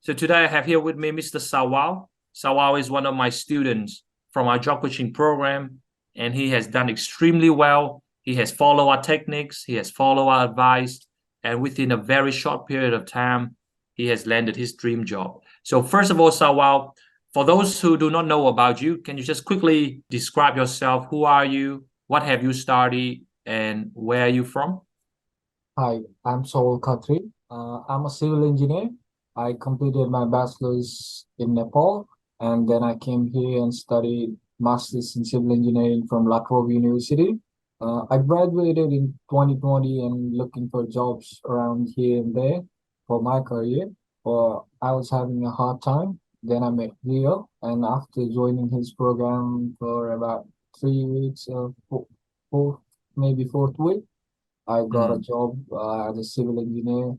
So today I have here with me Mr. Sawal. Sawal is one of my students from our job coaching program, and he has done extremely well. He has followed our techniques, he has followed our advice, and within a very short period of time, he has landed his dream job. So first of all, Sawal, for those who do not know about you, can you just quickly describe yourself? Who are you? What have you studied? And where are you from? Hi, I'm Sawal Khatri. I'm a civil engineer. I completed my bachelor's in Nepal, and then I came here and studied master's in civil engineering from 𝗏 University. I graduated in 2020 and looking for jobs around here and there for my career, but I was having a hard time. Then I met Leo, and after joining his program for about 3 weeks, maybe fourth week, I got a job as a civil engineer.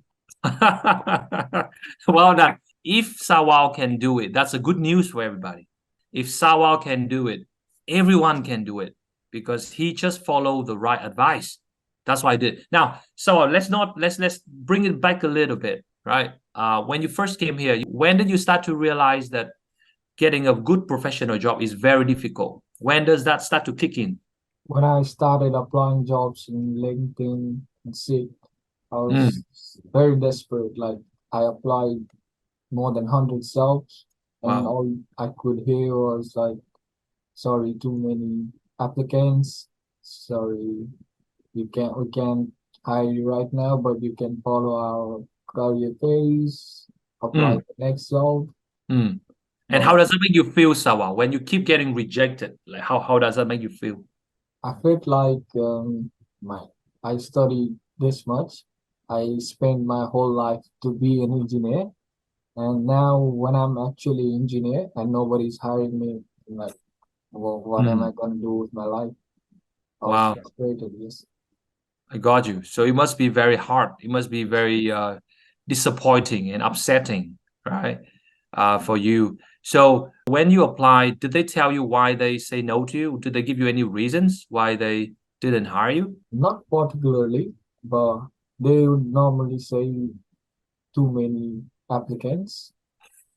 Well done. If Sawal can do it, that's a good news for everybody. If Sawal can do it, everyone can do it because he just followed the right advice. That's what I did. Now, Sawal, let's bring it back a little bit, right? When you first came here, when did you start to realize that getting a good professional job is very difficult? When does that start to kick in? When I started applying jobs in LinkedIn and Seek, I was very desperate. Like, I applied more than 100 jobs, and all I could hear was like, sorry, too many applicants. Sorry, we can't hire you right now, but you can follow our career phase, apply the next job. And how does that make you feel, Sawal, when you keep getting rejected? Like, how does that make you feel? I felt like I studied this much. I spent my whole life to be an engineer, and now when I'm actually an engineer and nobody's hiring me, I'm like, well, what am I gonna do with my life? I was frustrated. Yes, I got you. So it must be very hard. It must be very disappointing and upsetting, right? For you. So when you applied, did they tell you why they say no to you? Did they give you any reasons why they didn't hire you? not particularly, but they would normally say too many applicants.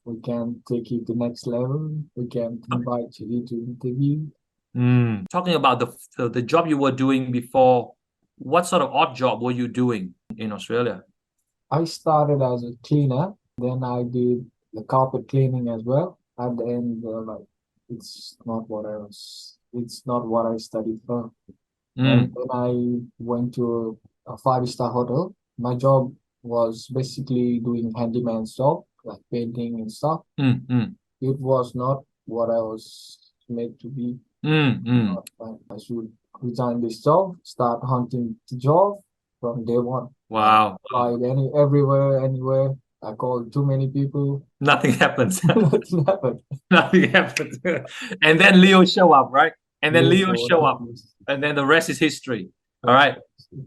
We can take you to next level. We can invite you to interview. Talking about the job you were doing before, what sort of odd job were you doing in Australia? I started as a cleaner, then I did the carpet cleaning as well. At the end, like, it's not what I studied for. And then I went to a 5-star hotel. My job was basically doing handyman's job, like painting and stuff. It was not what I was made to be. I should resign this job, start hunting the job from day one. Wow. Applied everywhere, anywhere. I called too many people. Nothing happens. Nothing happened. Nothing happened. And then Leo show up, right? And then Leo show up. And then the rest is history. All right.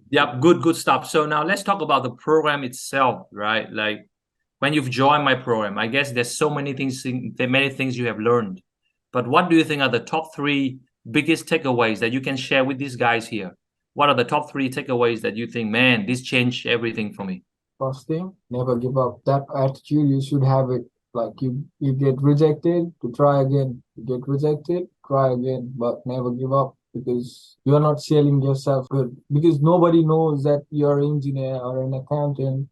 Yep. Good stuff. So now let's talk about the program itself, right? Like, when you've joined my program, I guess there's so many things, you have learned. But what do you think are the top 3 biggest takeaways that you can share with these guys here? What are the top 3 takeaways that you think, man, this changed everything for me? First thing, never give up. That attitude, you should have it. Like, you get rejected, to try again. You get rejected, try again, but never give up, because you're not selling yourself good. Because nobody knows that you're an engineer or an accountant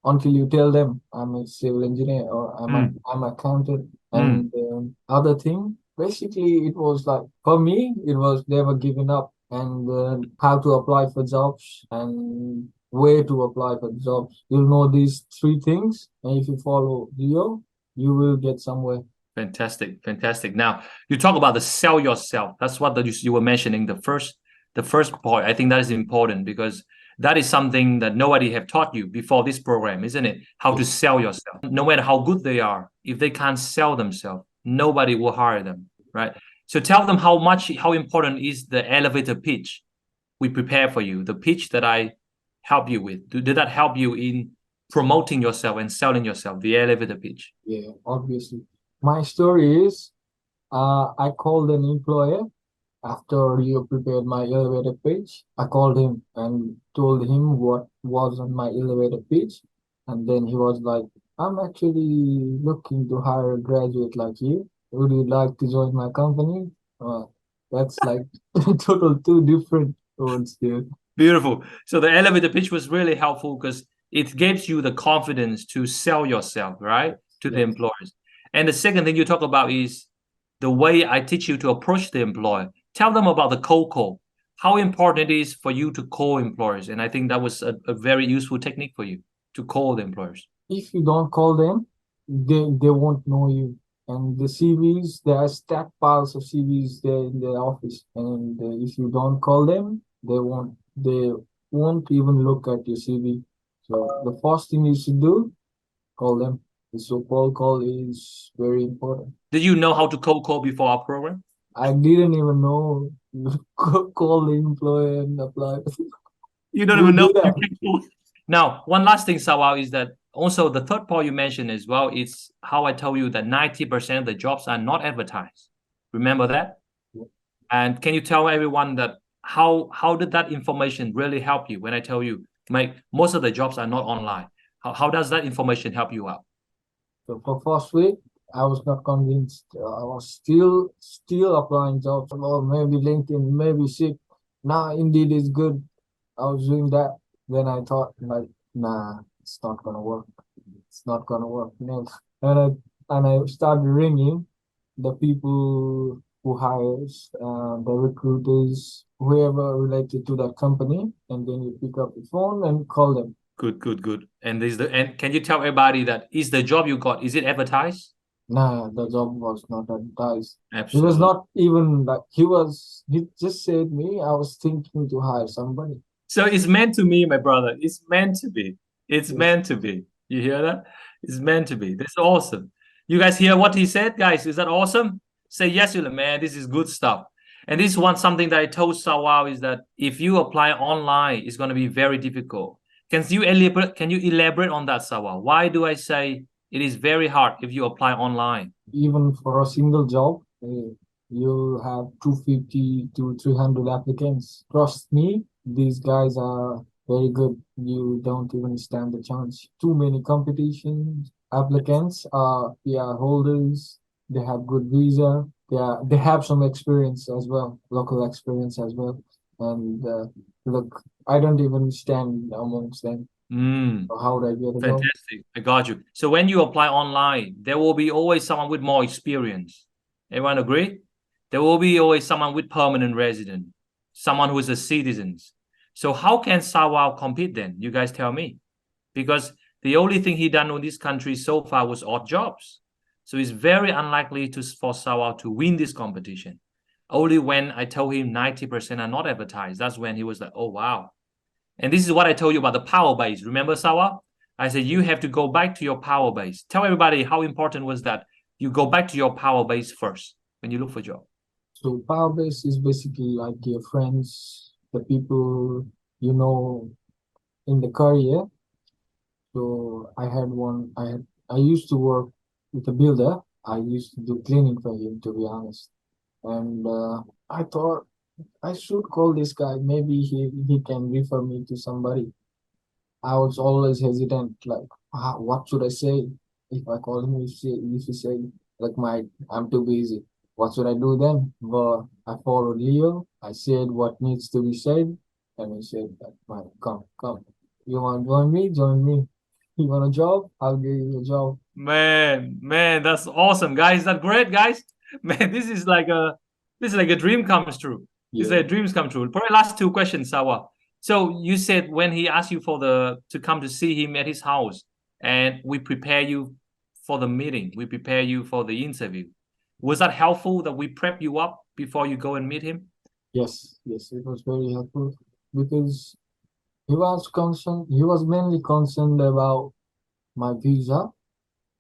until you tell them, I'm a civil engineer or I'm an accountant. And other thing, basically, it was like, for me, it was never giving up, and how to apply for jobs and where to apply for jobs. You'll know these 3 things, and if you follow Leo, you will get somewhere. Fantastic. Now, you talk about the sell yourself. That's what you were mentioning, the first point. I think that is important because that is something that nobody have taught you before this program, isn't it? How to sell yourself. No matter how good they are, if they can't sell themselves, nobody will hire them, right? So tell them how important is the elevator pitch we prepare for you, the pitch that I help you with. Did that help you in promoting yourself and selling yourself, the elevator pitch? Yeah, obviously. My story is, I called an employer after you prepared my elevator pitch. I called him and told him what was on my elevator pitch, and then he was like, I'm actually looking to hire a graduate like you. Would you like to join my company? Uh, that's like total two different words, dude. Beautiful. So the elevator pitch was really helpful because it gives you the confidence to sell yourself, right, to the Yes. employers. And the second thing you talk about is the way I teach you to approach the employer. Tell them about the cold call, how important it is for you to call employers. And I think that was a very useful technique for you to call the employers. If you don't call them, they won't know you. And the CVs, there are stacked piles of CVs there in their office. And if you don't call them, they won't even look at your CV. So the first thing you should do, call them. The so-called call is very important. Did you know how to cold call before our program? I didn't even know call the employer and apply. You don't Who even know do that? you can call. Now, one last thing, Sawal, is that also the third point you mentioned as well is how I told you that 90% of the jobs are not advertised. Remember that? Yeah. And can you tell everyone that how did that information really help you when I tell you most of the jobs are not online? How does that information help you out? So for first week, I was not convinced. I was still applying jobs. Oh, maybe LinkedIn, maybe Seek. Nah, Indeed is good. I was doing that. Then I thought, like, nah, it's not gonna work. It's not gonna work. No. And I started ringing the people who hires, the recruiters, whoever related to that company, and then you pick up the phone and call them. Good. And can you tell everybody that is the job you got, is it advertised? Nah, the job was not advertised. Absolutely. He was not even like he just said me, I was thinking to hire somebody. So it's meant to be, my brother. It's meant to be. It's Yes. meant to be. You hear that? It's meant to be. That's awesome. You guys hear what he said, guys? Is that awesome? Say yes, man. This is good stuff. And this is something that I told Sawal is that if you apply online, it's going to be very difficult. Can you elaborate on that, Sawal? Why do I say it is very hard if you apply online? Even for a single job, you have 250 to 300 applicants. Trust me, these guys are very good. You don't even stand a chance. Too many competitions. Applicants are PR holders. They have good visa. They have some experience as well, local experience as well. And look, I don't even stand amongst them. So how would I get a job? Fantastic. I got you. So when you apply online, there will be always someone with more experience. Everyone agree? There will be always someone with permanent resident, someone who is a citizen. So how can Sawal compete then? You guys tell me. Because the only thing he done in this country so far was odd jobs. So it's very unlikely for Sawal to win this competition. Only when I told him 90% are not advertised, that's when he was like, oh, wow. And this is what I told you about the power base. Remember, Sawal? I said, you have to go back to your power base. Tell everybody how important was that. You go back to your power base first when you look for a job. So power base is basically like your friends, the people you know in the career. So I used to work with a builder. I used to do cleaning for him, to be honest. And I thought I should call this guy. Maybe he can refer me to somebody. I was always hesitant, like, what should I say? If I call him, if he say, like, I'm too busy. What should I do then? But I followed Leo. I said what needs to be said. And he said, come. You want to join me? Join me. You want a job? I'll give you a job. Man, that's awesome, guys. Is that great, guys? Man, this is like a dream comes true. Yeah. It's like dreams come true. Probably last two questions, Sawa. So you said when he asked you to come to see him at his house, and we prepare you for the meeting, we prepare you for the interview. Was that helpful that we prep you up before you go and meet him? Yes, it was very helpful because he was mainly concerned about my visa,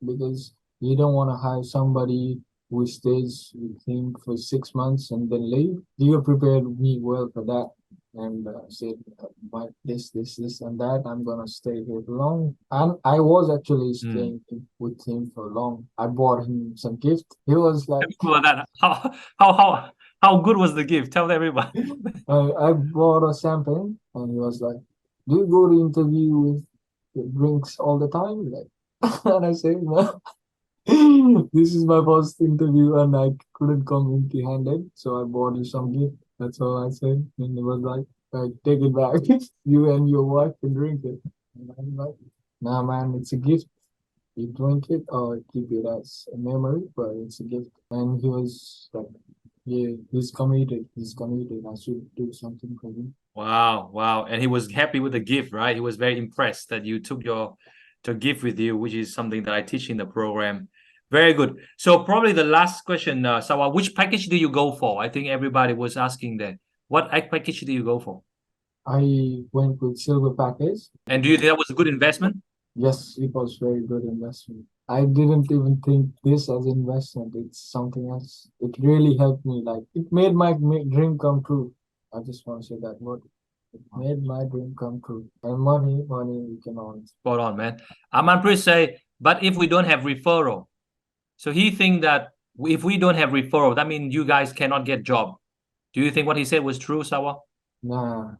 because you don't want to hire somebody who stays with him for 6 months and then leave. Leo prepared me well for that and said, this and that, I'm gonna stay here for long. And I was actually staying with him for long. I bought him some gift. He was like, how good was the gift? Tell everybody. I bought a champagne and he was like, do you go to interview with drinks all the time? Like, And I said, no, this is my first interview and I couldn't come empty-handed, so I bought you some gift. That's all I said. And it was like, take it back. You and your wife can drink it. And I'm like, nah, man, it's a gift. You drink it or keep it as a memory, but it's a gift. And he was like, yeah, he's committed. He's committed. I should do something for him. Wow, wow. And he was happy with the gift, right? He was very impressed that you took your gift with you, which is something that I teach in the program. Very good. So probably the last question, Sawal, which package do you go for? I think everybody was asking that. What package do you go for? I went with silver package. And do you think that was a good investment? Yes, it was very good investment. I didn't even think this as investment. It's something else. It really helped me. Like it made my dream come true. I just want to say that word. It made my dream come true. And money, you can earn. Spot on, man. Amanpreet say, but if we don't have referral, so he think that if we don't have referral, that means you guys cannot get job. Do you think what he said was true, Sawal? Nah,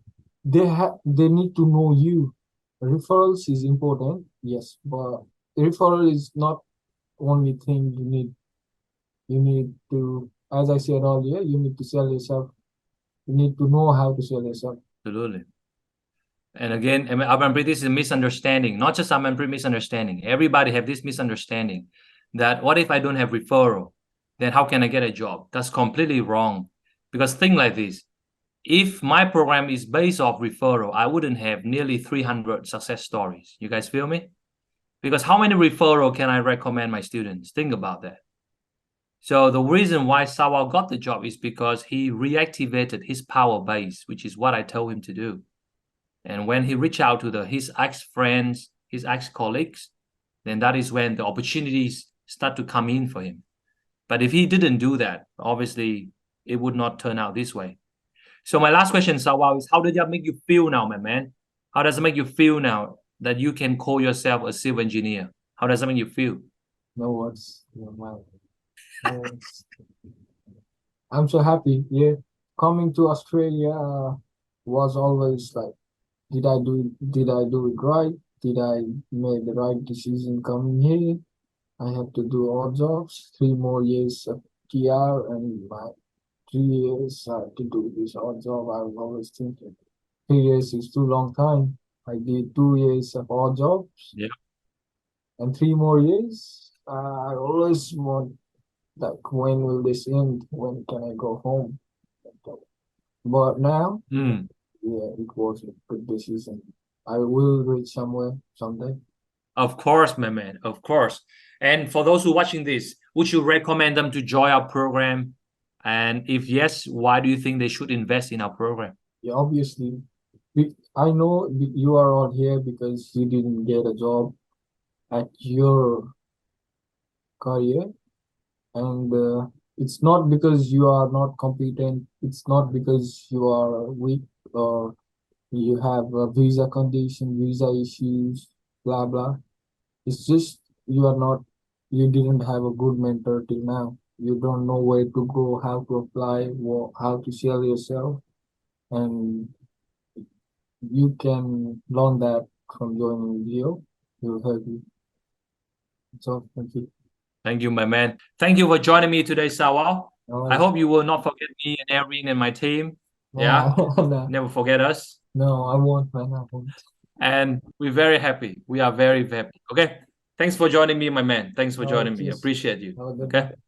they need to know you. Referrals is important, yes, but referral is not only thing you need. You need to, as I said earlier, you need to sell yourself. You need to know how to sell yourself. Absolutely. And again, Amanpreet, this is a misunderstanding, not just Amanpreet misunderstanding. Everybody have this misunderstanding that what if I don't have referral? Then how can I get a job? That's completely wrong. Because think like this, if my program is based off referral, I wouldn't have nearly 300 success stories. You guys feel me? Because how many referral can I recommend my students? Think about that. So the reason why Sawal got the job is because he reactivated his power base, which is what I told him to do. And when he reached out to his ex-friends, his ex-colleagues, then that is when the opportunities start to come in for him. But if he didn't do that, obviously it would not turn out this way. So my last question, Sawal, is how did that make you feel now, my man? How does it make you feel now that you can call yourself a civil engineer? How does that make you feel? No words. No words. I'm so happy. Yeah, coming to Australia was always like, did I do it right? Did I make the right decision coming here? I have to do odd jobs, 3 more years of TR and my 3 years to do this odd job. I was always thinking 3 years is too long time. I did 2 years of odd jobs. Yeah. And 3 more years. I always want, like, when will this end? When can I go home? But now, yeah, it was a good decision. I will reach somewhere someday. Of course, my man, of course. And for those who are watching this, would you recommend them to join our program? And if yes, why do you think they should invest in our program? Yeah, obviously. I know you are all here because you didn't get a job at your career. And it's not because you are not competent. It's not because you are weak or you have a visa condition, visa issues, blah, blah. It's just you didn't have a good mentor till now. You don't know where to go, how to apply, how to sell yourself. And you can learn that from joining video. It will help you. So, thank you. Thank you, my man. Thank you for joining me today, Sawal. Right. I hope you will not forget me and Erin and my team. Yeah, no. Never forget us. No, I won't, man. I won't. And we're very happy. We are very happy. Okay. Thanks for joining me, my man. Thanks for joining me. Appreciate you. Okay.